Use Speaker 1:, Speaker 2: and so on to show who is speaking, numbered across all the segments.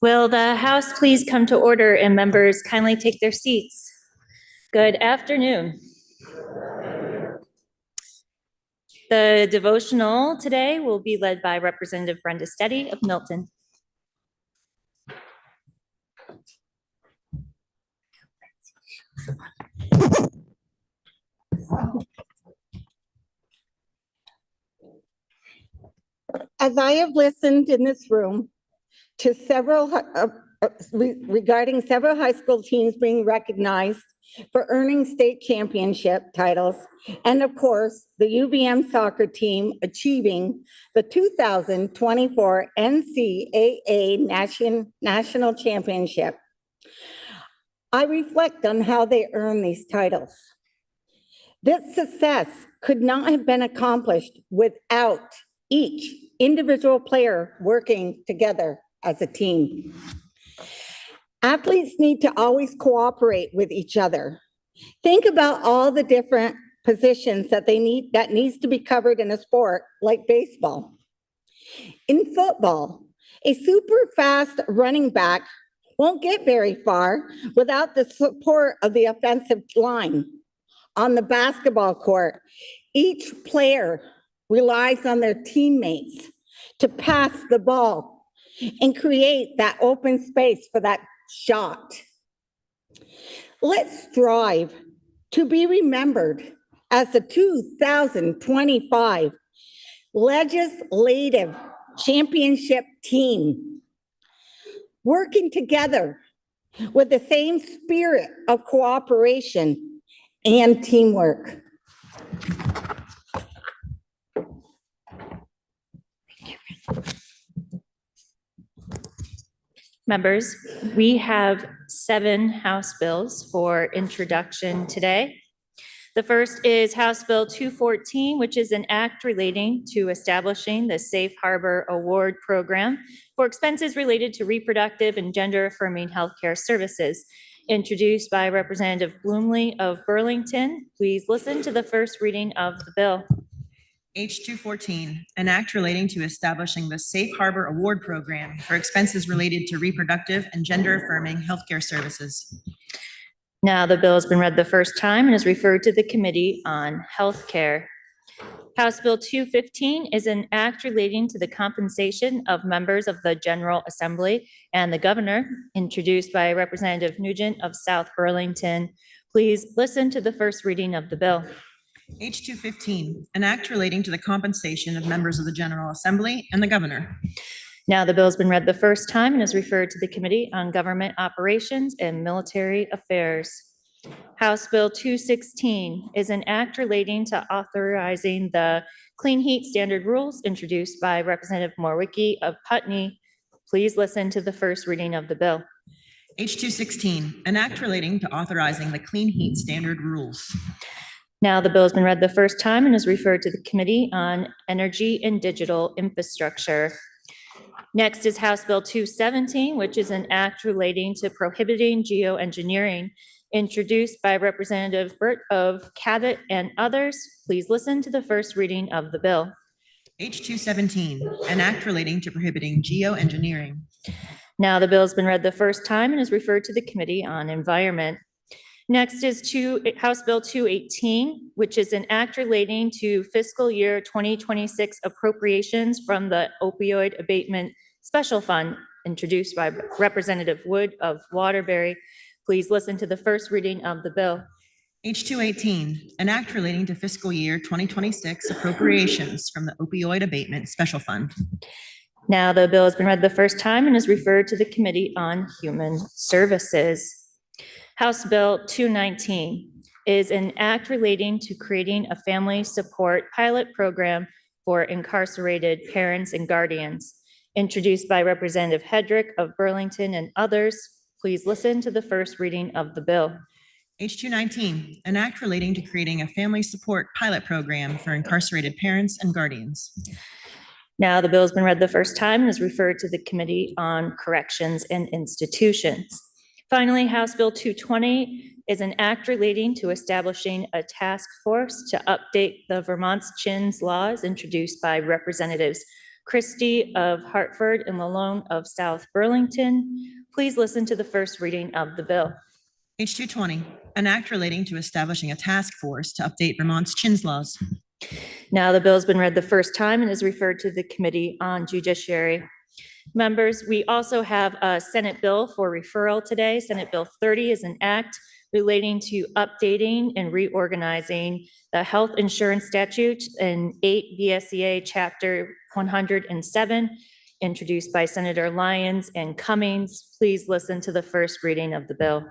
Speaker 1: Will the House please come to order and members kindly take their seats? Good afternoon. The devotional today will be led by Representative Brenda Steady of Milton.
Speaker 2: As I have listened in this room to regarding several high school teams being recognized for earning state championship titles, and of course, the UVM soccer team achieving the 2024 NCAA National Championship, I reflect on how they earn these titles. This success could not have been accomplished without each individual player working together as a team. Athletes need to always cooperate with each other. Think about all the different positions that needs to be covered in a sport like baseball. In football, a super fast running back won't get very far without the support of the offensive line. On the basketball court, each player relies on their teammates to pass the ball and create that open space for that shot. Let's strive to be remembered as the 2025 Legislative Championship team, working together with the same spirit of cooperation and teamwork.
Speaker 1: Members, we have 7 House bills for introduction today. The first is House Bill 214, which is an act relating to establishing the Safe Harbor Award Program for expenses related to reproductive and gender-affirming healthcare services, introduced by Representative Blumley of Burlington. Please listen to the first reading of the bill.
Speaker 3: H214, an act relating to establishing the Safe Harbor Award Program for expenses related to reproductive and gender-affirming healthcare services.
Speaker 1: Now the bill has been read the first time and is referred to the Committee on Healthcare. House Bill 215 is an act relating to the compensation of members of the General Assembly and the Governor, introduced by Representative Nugent of South Burlington. Please listen to the first reading of the bill.
Speaker 3: H215, an act relating to the compensation of members of the General Assembly and the Governor.
Speaker 1: Now the bill has been read the first time and is referred to the Committee on Government Operations and Military Affairs. House Bill 216 is an act relating to authorizing the Clean Heat Standard Rules, introduced by Representative Morwicki of Putney. Please listen to the first reading of the bill.
Speaker 3: H216, an act relating to authorizing the Clean Heat Standard Rules.
Speaker 1: Now the bill has been read the first time and is referred to the Committee on Energy and Digital Infrastructure. Next is House Bill 217, which is an act relating to prohibiting geoengineering, introduced by Representative Burt of Cabot and others. Please listen to the first reading of the bill.
Speaker 3: H217, an act relating to prohibiting geoengineering.
Speaker 1: Now the bill has been read the first time and is referred to the Committee on Environment. Next is House Bill 218, which is an act relating to fiscal year 2026 appropriations from the Opioid Abatement Special Fund, introduced by Representative Wood of Waterbury. Please listen to the first reading of the bill.
Speaker 3: H218, an act relating to fiscal year 2026 appropriations from the Opioid Abatement Special Fund.
Speaker 1: Now the bill has been read the first time and is referred to the Committee on Human Services. House Bill 219 is an act relating to creating a family support pilot program for incarcerated parents and guardians, introduced by Representative Hedrick of Burlington and others. Please listen to the first reading of the bill.
Speaker 3: H219, an act relating to creating a family support pilot program for incarcerated parents and guardians.
Speaker 1: Now the bill has been read the first time and is referred to the Committee on Corrections and Institutions. Finally, House Bill 220 is an act relating to establishing a task force to update the Vermont's CHINS laws, introduced by Representatives Christie of Hartford and Lalone of South Burlington. Please listen to the first reading of the bill.
Speaker 3: H 220, an act relating to establishing a task force to update Vermont's CHINS laws.
Speaker 1: Now the bill has been read the first time and is referred to the Committee on Judiciary. Members, we also have a Senate bill for referral today. Senate Bill 30 is an act relating to updating and reorganizing the health insurance statute in 8 VSEA Chapter 107, introduced by Senator Lyons and Cummings. Please listen to the first reading of the bill.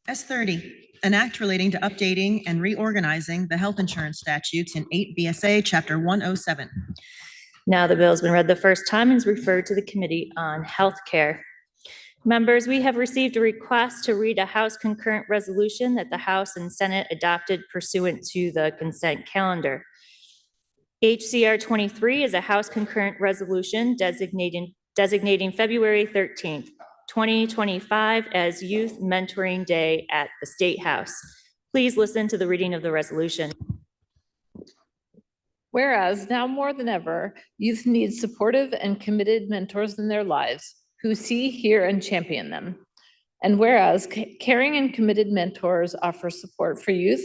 Speaker 3: S30, an act relating to updating and reorganizing the health insurance statutes in 8 VSA Chapter 107.
Speaker 1: Now the bill has been read the first time and is referred to the Committee on Healthcare. Members, we have received a request to read a House concurrent resolution that the House and Senate adopted pursuant to the consent calendar. HCR 23 is a House concurrent resolution designating February 13th, 2025 as Youth Mentoring Day at the State House. Please listen to the reading of the resolution.
Speaker 4: Whereas now more than ever, youth need supportive and committed mentors in their lives who see, hear, and champion them. And whereas caring and committed mentors offer support for youth,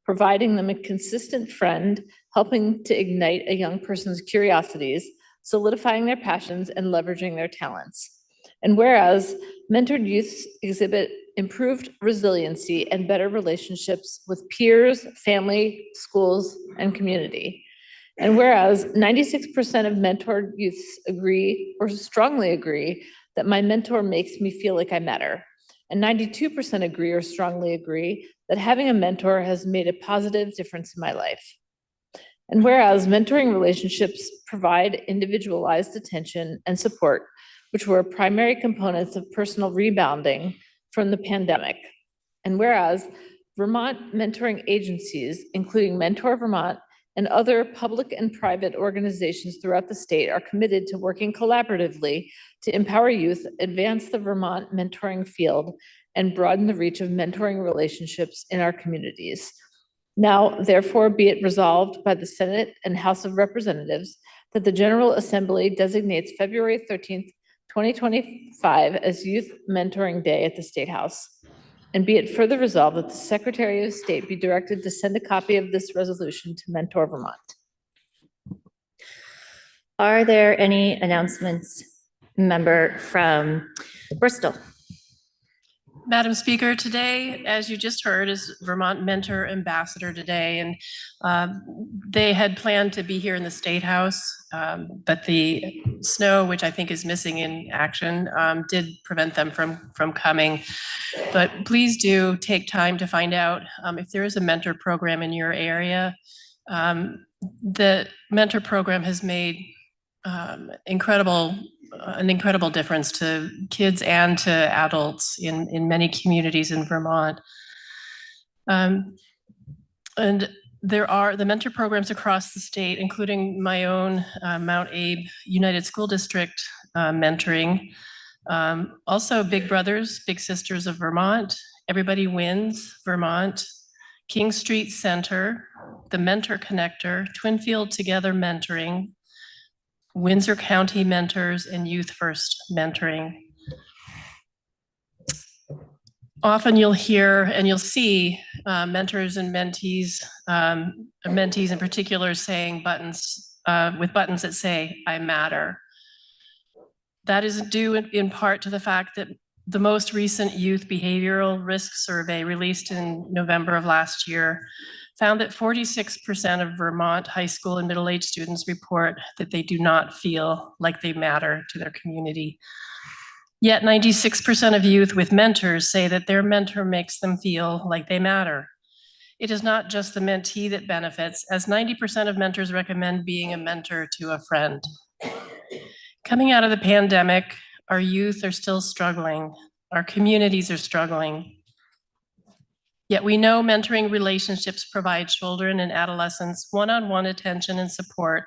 Speaker 4: providing them a consistent friend, helping to ignite a young person's curiosities, solidifying their passions, and leveraging their talents. And whereas mentored youth exhibit improved resiliency and better relationships with peers, family, schools, and community. And whereas 96% of mentored youths agree or strongly agree that my mentor makes me feel like I matter. And 92% agree or strongly agree that having a mentor has made a positive difference in my life. And whereas mentoring relationships provide individualized attention and support, which were primary components of personal rebounding from the pandemic. And whereas Vermont mentoring agencies, including Mentor Vermont, and other public and private organizations throughout the state are committed to working collaboratively to empower youth, advance the Vermont mentoring field, and broaden the reach of mentoring relationships in our communities. Now, therefore, be it resolved by the Senate and House of Representatives that the General Assembly designates February 13th, 2025 as Youth Mentoring Day at the State House. And be it further resolved that the Secretary of State be directed to send a copy of this resolution to Mentor Vermont.
Speaker 1: Are there any announcements? Member from Bristol.
Speaker 5: Madam Speaker, today, as you just heard, is Vermont Mentor Ambassador Day, and they had planned to be here in the State House, but the snow, which I think is missing in action, did prevent them from coming. But please do take time to find out if there is a mentor program in your area. The mentor program has made an incredible difference to kids and to adults in many communities in Vermont. And there are the mentor programs across the state, including my own Mount Abe United School District mentoring. Also Big Brothers, Big Sisters of Vermont, Everybody Wins Vermont, King Street Center, the Mentor Connector, Twinfield Together Mentoring, Windsor County Mentors, and Youth First Mentoring. Often you'll hear and you'll see mentors and mentees in particular saying with buttons that say, I matter. That is due in part to the fact that the most recent youth behavioral risk survey released in November of last year found that 46% of Vermont high school and middle-aged students report that they do not feel like they matter to their community. Yet 96% of youth with mentors say that their mentor makes them feel like they matter. It is not just the mentee that benefits, as 90% of mentors recommend being a mentor to a friend. Coming out of the pandemic, our youth are still struggling. Our communities are struggling. Yet we know mentoring relationships provide children and adolescents one-on-one attention and support,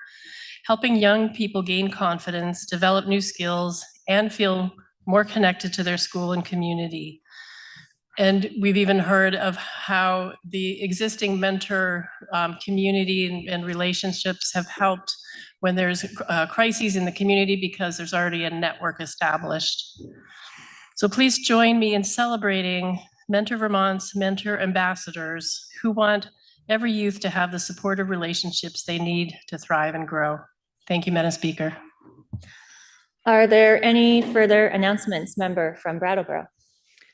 Speaker 5: helping young people gain confidence, develop new skills, and feel more connected to their school and community. And we've even heard of how the existing mentor community and relationships have helped when there's crises in the community because there's already a network established. So please join me in celebrating Mentor Vermont's mentor ambassadors who want every youth to have the supportive relationships they need to thrive and grow. Thank you, Madam Speaker.
Speaker 1: Are there any further announcements, member from Brattleboro?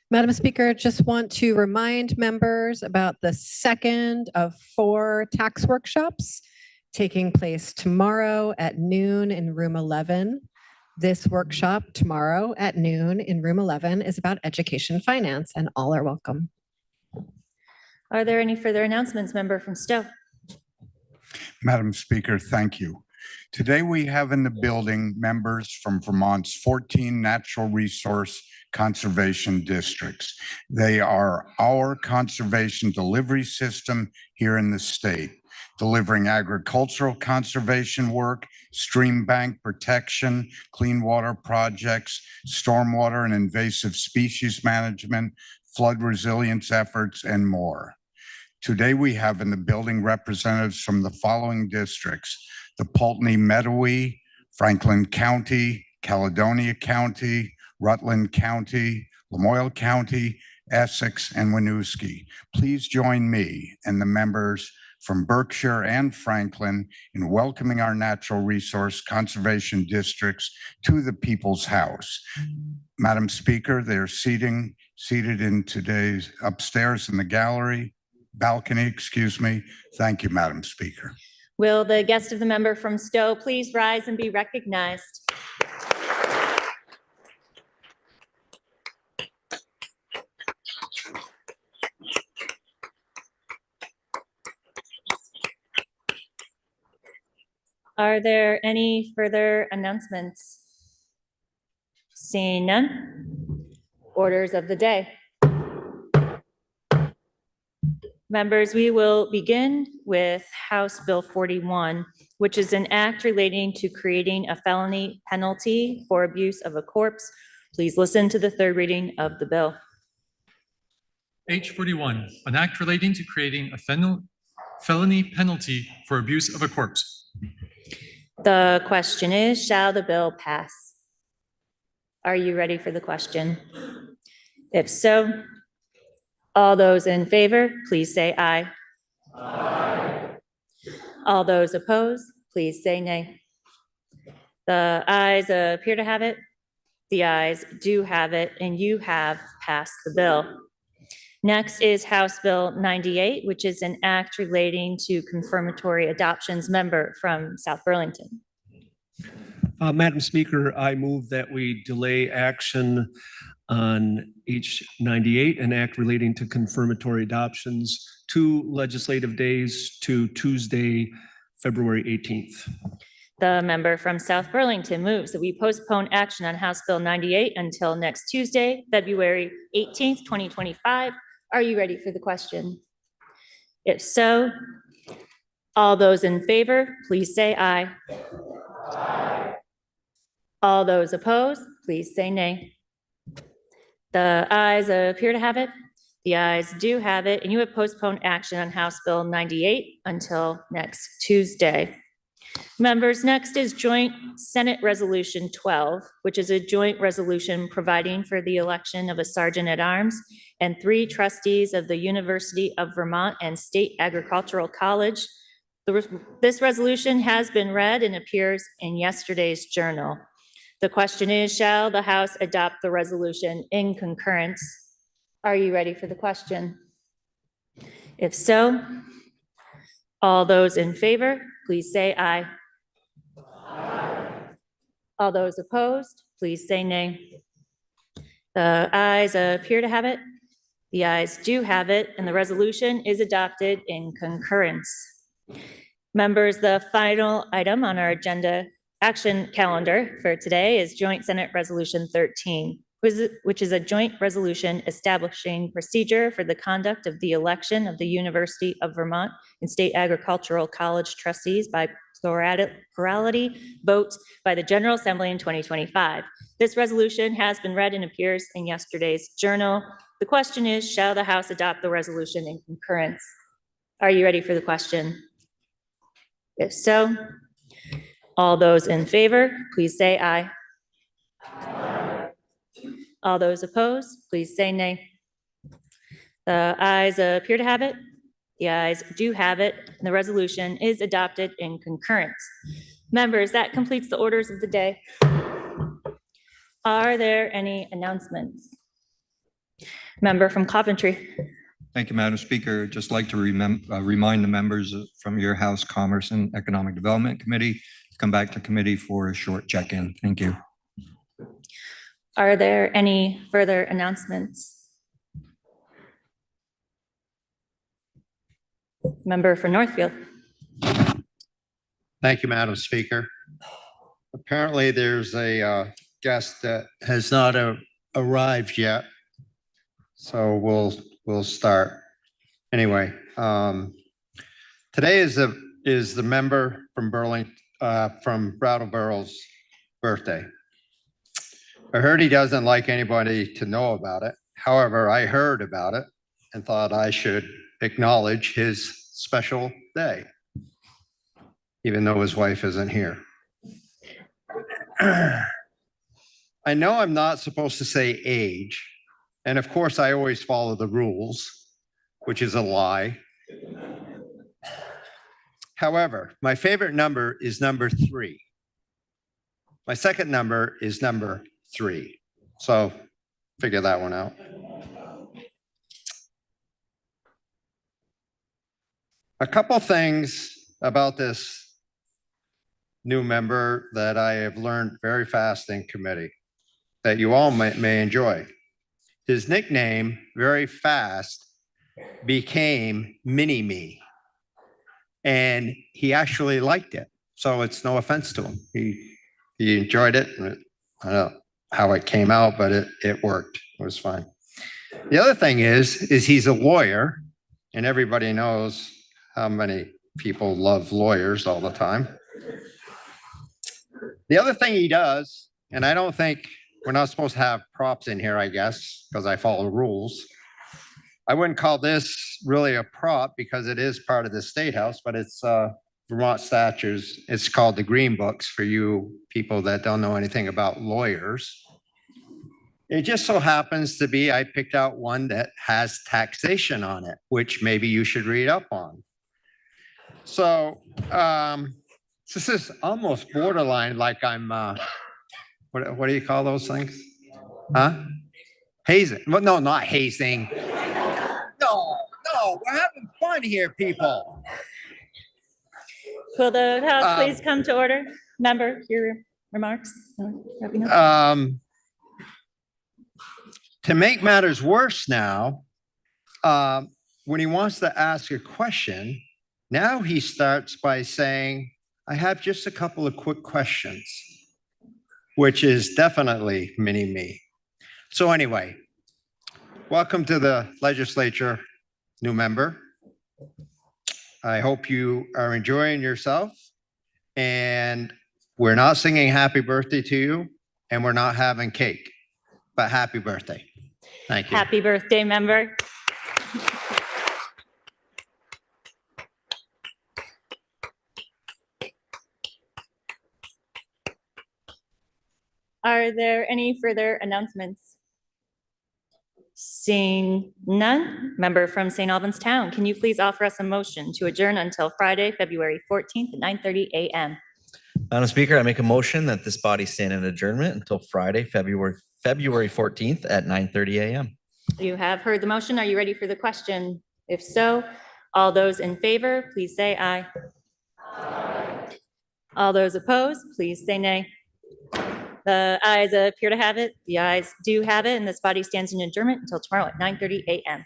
Speaker 6: Madam Speaker, just want to remind members about the second of 4 tax workshops taking place tomorrow at noon in room 11. This workshop tomorrow at noon in room 11 is about education finance, and all are welcome.
Speaker 1: Are there any further announcements, member from Stowe?
Speaker 7: Madam Speaker, thank you. Today we have in the building members from Vermont's 14 natural resource conservation districts. They are our conservation delivery system here in the state, delivering agricultural conservation work, stream bank protection, clean water projects, stormwater and invasive species management, flood resilience efforts, and more. Today we have in the building representatives from the following districts: the Pulteney Medowee, Franklin County, Caledonia County, Rutland County, Lamoille County, Essex, and Winooski. Please join me and the members from Berkshire and Franklin in welcoming our natural resource conservation districts to the People's House. Madam Speaker, they're seated in today's upstairs in the balcony, excuse me. Thank you, Madam Speaker.
Speaker 1: Will the guest of the member from Stowe please rise and be recognized? Are there any further announcements? Seeing none. Orders of the day. Members, we will begin with House Bill 41, which is an act relating to creating a felony penalty for abuse of a corpse. Please listen to the third reading of the bill.
Speaker 8: H 41, an act relating to creating a felony penalty for abuse of a corpse.
Speaker 1: The question is, shall the bill pass? Are you ready for the question? If so, all those in favor, please say aye. Aye. All those opposed, please say nay. The ayes appear to have it. The ayes do have it, and you have passed the bill. Next is House Bill 98, which is an act relating to confirmatory adoptions. Member from South Burlington.
Speaker 9: Madam Speaker, I move that we delay action on H 98, an act relating to confirmatory adoptions, 2 legislative days to Tuesday, February 18th.
Speaker 1: The member from South Burlington moves that we postpone action on House Bill 98 until next Tuesday, February 18th, 2025. Are you ready for the question? If so, all those in favor, please say aye. Aye. All those opposed, please say nay. The ayes appear to have it. The ayes do have it, and you have postponed action on House Bill 98 until next Tuesday. Members, next is Joint Senate Resolution 12, which is a joint resolution providing for the election of a sergeant at arms and 3 trustees of the University of Vermont and State Agricultural College. This resolution has been read and appears in yesterday's journal. The question is, shall the House adopt the resolution in concurrence? Are you ready for the question? If so, all those in favor, please say aye. Aye. All those opposed, please say nay. The ayes appear to have it. The ayes do have it, and the resolution is adopted in concurrence. Members, the final item on our agenda action calendar for today is Joint Senate Resolution 13, which is a joint resolution establishing procedure for the conduct of the election of the University of Vermont and State Agricultural College trustees by plurality vote by the General Assembly in 2025. This resolution has been read and appears in yesterday's journal. The question is, shall the House adopt the resolution in concurrence? Are you ready for the question? If so, all those in favor, please say aye. All those opposed, please say nay. The ayes appear to have it. The ayes do have it, and the resolution is adopted in concurrence. Members, that completes the orders of the day. Are there any announcements? Member from Coventry.
Speaker 10: Thank you, Madam Speaker. Just like to remind the members from your House Commerce and Economic Development Committee to come back to committee for a short check-in. Thank you.
Speaker 1: Are there any further announcements? Member for Northfield.
Speaker 11: Thank you, Madam Speaker. Apparently, there's a guest that has not arrived yet. So we'll start. Anyway, today is the member from from Brattleboro's birthday. I heard he doesn't like anybody to know about it. However, I heard about it and thought I should acknowledge his special day, even though his wife isn't here. I know I'm not supposed to say age, and of course I always follow the rules, which is a lie. However, my favorite number is number 3. My second number is number 3. So figure that one out. A couple things about this new member that I have learned very fast in committee that you all may enjoy. His nickname very fast became Mini-Me, and he actually liked it. So it's no offense to him. He enjoyed it. I don't know how it came out, but it worked. It was fine. The other thing is he's a lawyer, and everybody knows how many people love lawyers all the time. The other thing he does, and I don't think we're not supposed to have props in here, I guess, because I follow rules. I wouldn't call this really a prop because it is part of the State House, but it's Vermont statutes. It's called the Green Books for you people that don't know anything about lawyers. It just so happens to be I picked out one that has taxation on it, which maybe you should read up on. So this is almost borderline like I'm, what do you call those things? Huh? Hazing. Well, no, not hazing. No, we're having fun here, people.
Speaker 1: Will the House please come to order? Member, your remarks? Wrapping up.
Speaker 11: To make matters worse now, when he wants to ask a question, now he starts by saying, I have just a couple of quick questions, which is definitely Mini-Me. So anyway, welcome to the legislature, new member. I hope you are enjoying yourself, and we're not singing happy birthday to you, and we're not having cake, but happy birthday. Thank you.
Speaker 1: Happy birthday, member. Are there any further announcements? Seeing none, member from St. Albans Town, can you please offer us a motion to adjourn until Friday, February 14th at 9:30 a.m.?
Speaker 12: Madam Speaker, I make a motion that this body stand in adjournment until Friday, February 14th at 9:30 a.m.
Speaker 1: You have heard the motion. Are you ready for the question? If so, all those in favor, please say aye. All those opposed, please say nay. The ayes appear to have it. The ayes do have it, and this body stands in adjournment until tomorrow at 9:30 a.m.